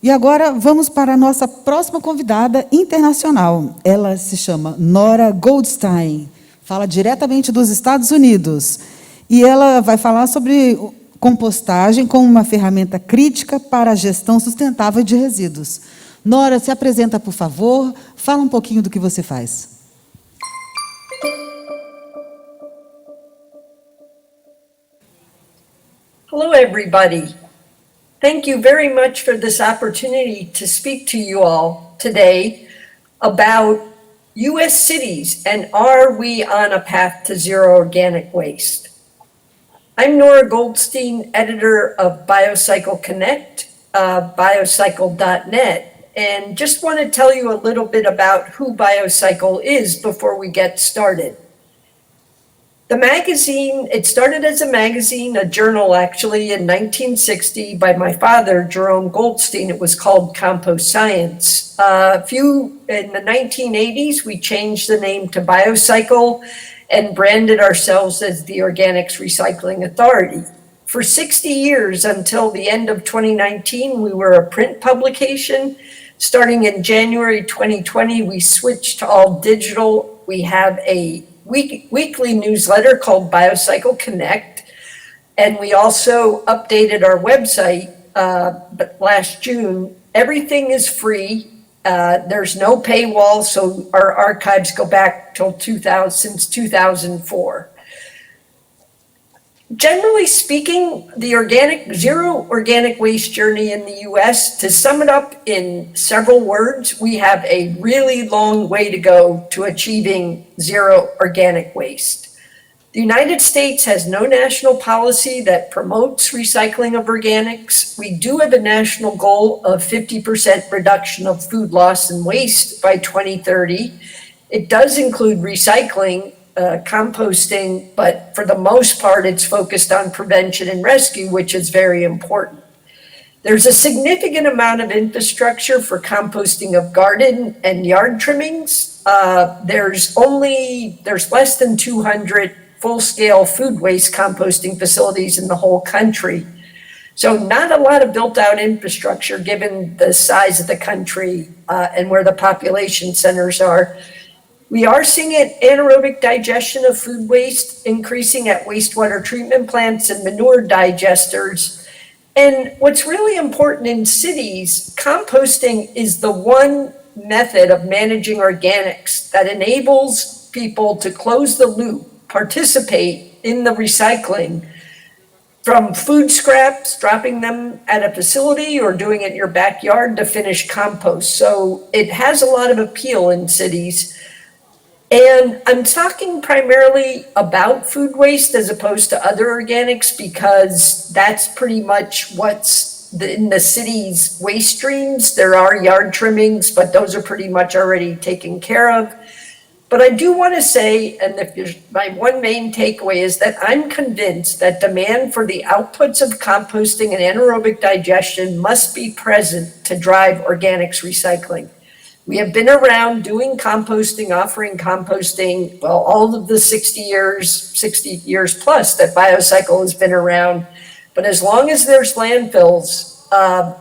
E agora vamos para a nossa próxima convidada internacional. Ela se chama Nora Goldstein, fala diretamente dos Estados Unidos. E ela vai falar sobre compostagem como uma ferramenta crítica para a gestão sustentável de resíduos. Nora, se apresenta, por favor, fala um pouquinho do que você faz. Hello, everybody. Thank you very much for this opportunity to speak to you all today about U.S. cities and are we on a path to zero organic waste? I'm Nora Goldstein, editor of BioCycle CONNECT, BioCycle.net, and just want to tell you a little bit about who BioCycle is before we get started. The magazine, it started as a magazine, a journal actually, in 1960 by my father, Jerome Goldstein. It was called Compost Science. In the 1980s, we changed the name to BioCycle and branded ourselves as the Organics Recycling Authority. For 60 years, until the end of 2019, we were a print publication. Starting in January 2020, we switched to all digital. We have a weekly newsletter called BioCycle CONNECT, and we also updated our website last June. Everything is free. There's no paywall, so our archives go back till since 2004. Generally speaking, the zero organic waste journey in the US, to sum it up in several words, we have a really long way to go to achieving zero organic waste. The United States has no national policy that promotes recycling of organics. We do have a national goal of 50% reduction of food loss and waste by 2030. It does include recycling, composting, but for the most part, it's focused on prevention and rescue, which is very important. There's a significant amount of infrastructure for composting of garden and yard trimmings. There's less than 200 full-scale food waste composting facilities in the whole country. So not a lot of built-out infrastructure given the size of the country and where the population centers are. We are seeing an anaerobic digestion of food waste increasing at wastewater treatment plants and manure digesters. And what's really important in cities, composting is the one method of managing organics that enables people to close the loop, participate in the recycling from food scraps, dropping them at a facility or doing it in your backyard to finish compost. So it has a lot of appeal in cities. And I'm talking primarily about food waste as opposed to other organics because that's pretty much what's in the city's waste streams. There are yard trimmings, but those are pretty much already taken care of. But I do want to say, and my one main takeaway is that I'm convinced that demand for the outputs of composting and anaerobic digestion must be present to drive organics recycling. We have been around doing composting, offering composting, well, all of the 60 years plus that BioCycle has been around. But as long as there's landfills,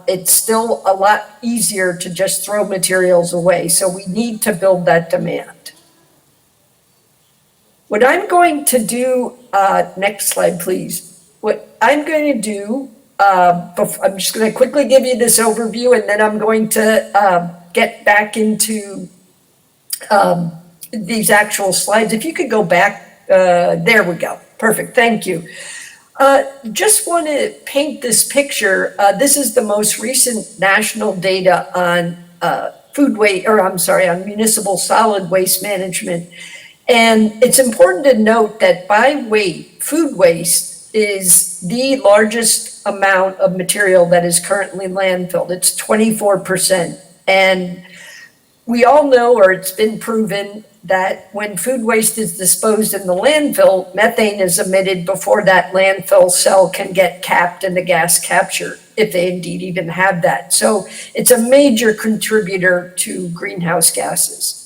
it's still a lot easier to just throw materials away. So we need to build that demand. What I'm going to do, next slide, please. What I'm going to do, I'm just going to quickly give you this overview, and then I'm going to get back into these actual slides. If you could go back, there we go. Perfect, thank you. Just want to paint this picture. This is the most recent national data on on municipal solid waste management. And it's important to note that by weight, food waste is the largest amount of material that is currently landfilled. It's 24%. And we all know, or it's been proven, that when food waste is disposed in the landfill, methane is emitted before that landfill cell can get capped into gas capture, if they indeed even have that. So it's a major contributor to greenhouse gases.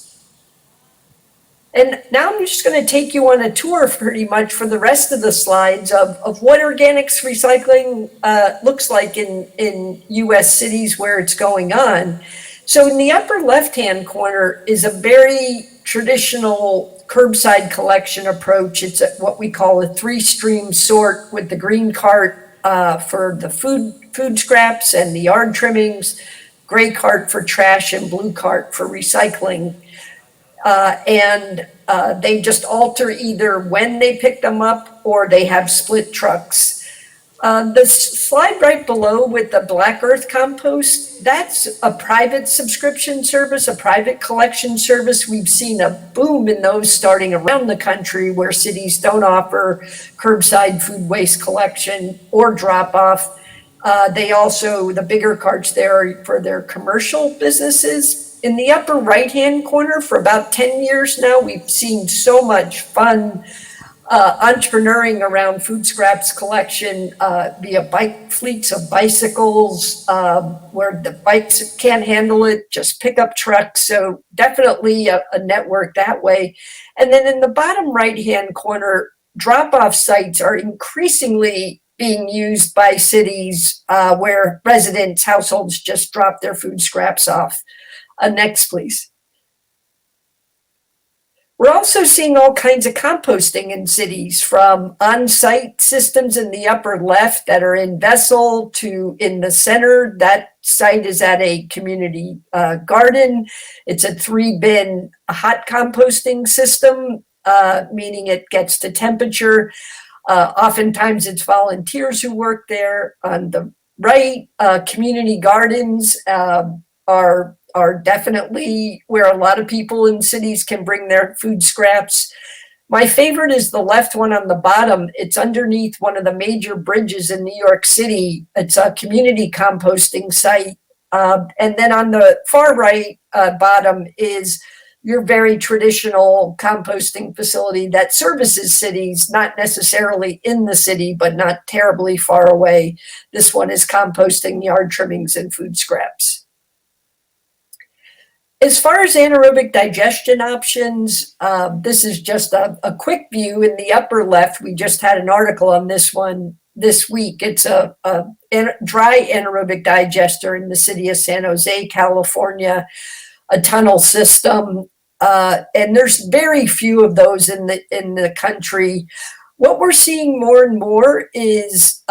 And now I'm just going to take you on a tour pretty much for the rest of the slides of what organics recycling looks like in US cities where it's going on. So in the upper left-hand corner is a very traditional curbside collection approach. It's what we call a 3-stream sort, with the green cart for the food scraps and the yard trimmings, gray cart for trash, and blue cart for recycling. And they just alter either when they pick them up or they have split trucks. The slide right below with the Black Earth compost, that's a private subscription service, a private collection service. We've seen a boom in those starting around the country where cities don't offer curbside food waste collection or drop off. They also, the bigger carts there are for their commercial businesses. In the upper right-hand corner, for about 10 years now, we've seen so much fun entrepreneuring around food scraps collection via bike fleets of bicycles, where the bikes can't handle it, just pickup trucks. So definitely a network that way. And then in the bottom right-hand corner, drop-off sites are increasingly being used by cities where residents, households just drop their food scraps off. Next, please. We're also seeing all kinds of composting in cities, from on-site systems in the upper left that are in vessel to in the center. That site is at a community garden. It's a 3-bin hot composting system, meaning it gets to temperature. Oftentimes it's volunteers who work there. On the right, community gardens are definitely where a lot of people in cities can bring their food scraps. My favorite is the left one on the bottom. It's underneath one of the major bridges in New York City. It's a community composting site. And then on the far right bottom is your very traditional composting facility that services cities, not necessarily in the city, but not terribly far away. This one is composting yard trimmings and food scraps. As far as anaerobic digestion options, this is just a quick view. In the upper left, we just had an article on this one this week. It's a dry anaerobic digester in the city of San Jose, California, a tunnel system. And there's very few of those in the country. What we're seeing more and more is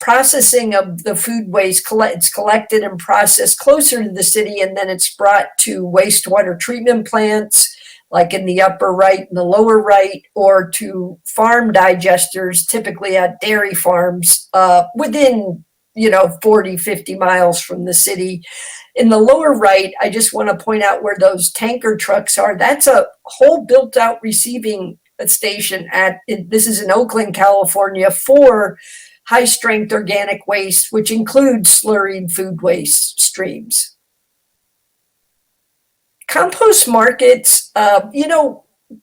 processing of the food waste. It's collected and processed closer to the city, and then it's brought to wastewater treatment plants, like in the upper right and the lower right, or to farm digesters, typically at dairy farms within 40, 50 miles from the city. In the lower right, I just want to point out where those tanker trucks are. That's a whole built out receiving station this is in Oakland, California, for high strength organic waste, which includes slurried food waste streams. Compost markets,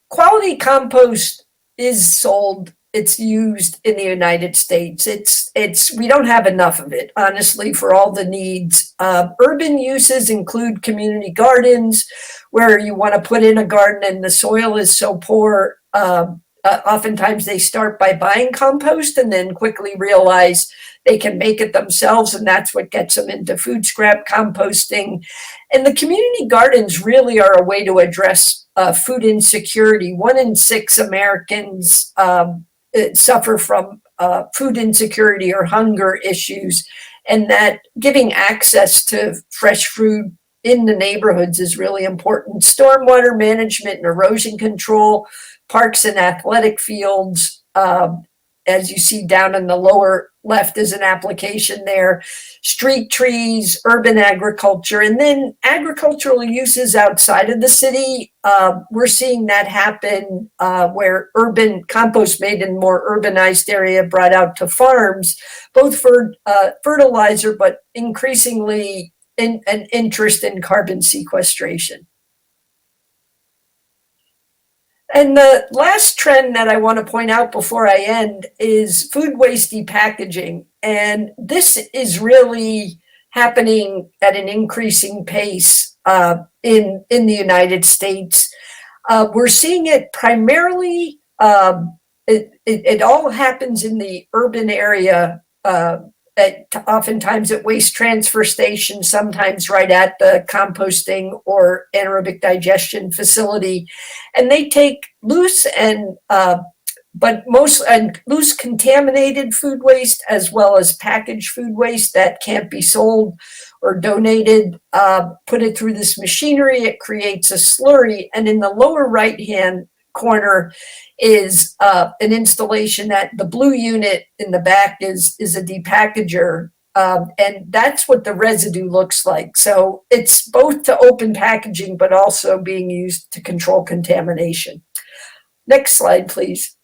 quality compost is sold. It's used in the United States. We don't have enough of it, honestly, for all the needs. Urban uses include community gardens, where you want to put in a garden and the soil is so poor. Oftentimes they start by buying compost and then quickly realize they can make it themselves, and that's what gets them into food scrap composting. And the community gardens really are a way to address food insecurity. 1 in 6 Americans suffer from food insecurity or hunger issues, and that giving access to fresh food in the neighborhoods is really important. Stormwater management and erosion control, parks and athletic fields, as you see down in the lower left is an application there. Street trees, urban agriculture, and then agricultural uses outside of the city. We're seeing that happen where urban compost made in more urbanized area brought out to farms, both for fertilizer, but increasingly an interest in carbon sequestration. And the last trend that I want to point out before I end is food waste depackaging. And this is really happening at an increasing pace in the United States. We're seeing it primarily, it all happens in the urban area, oftentimes at waste transfer stations, sometimes right at the composting or anaerobic digestion facility. And they take loose and loose contaminated food waste, as well as packaged food waste that can't be sold or donated, put it through this machinery. It creates a slurry. And in the lower right-hand corner is an installation that the blue unit in the back is a depackager. And that's what the residue looks like. So it's both to open packaging, but also being used to control contamination. Next slide, please.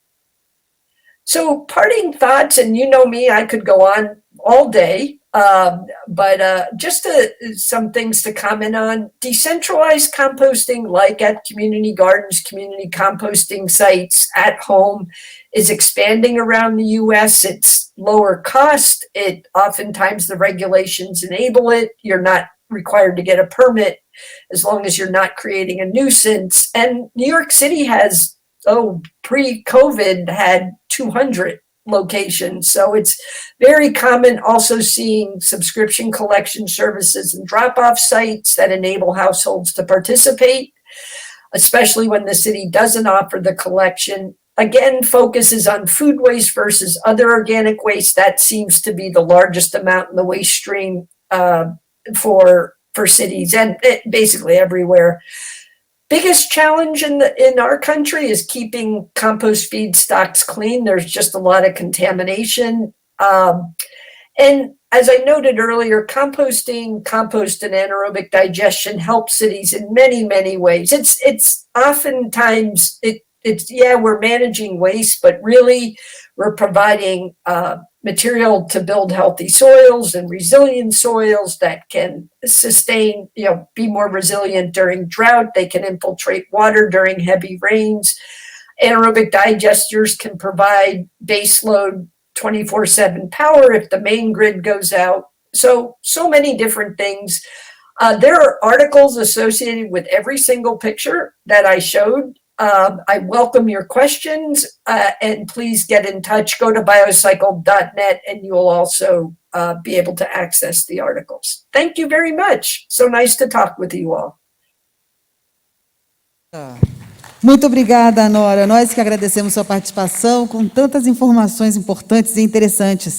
So parting thoughts, and you know me, I could go on all day, but just some things to comment on. Decentralized composting, like at community gardens, community composting sites at home, is expanding around the US. It's lower cost. Oftentimes the regulations enable it. You're not required to get a permit as long as you're not creating a nuisance. And New York City has, pre-COVID, had 200 locations. So it's very common, also seeing subscription collection services and drop-off sites that enable households to participate, especially when the city doesn't offer the collection. Again, focuses on food waste versus other organic waste. That seems to be the largest amount in the waste stream for cities and basically everywhere. Biggest challenge in our country is keeping compost feedstocks clean. There's just a lot of contamination. And as I noted earlier, composting, compost and anaerobic digestion help cities in many, many ways. It's oftentimes, we're managing waste, but really we're providing material to build healthy soils and resilient soils that can sustain, be more resilient during drought. They can infiltrate water during heavy rains. Anaerobic digesters can provide baseload 24/7 power if the main grid goes out. So many different things. There are articles associated with every single picture that I showed. I welcome your questions, and please get in touch. Go to biocycle.net and you'll also be able to access the articles. Thank you very much. So nice to talk with you all. Muito obrigada, Nora. Nós que agradecemos sua participação com tantas informações importantes e interessantes.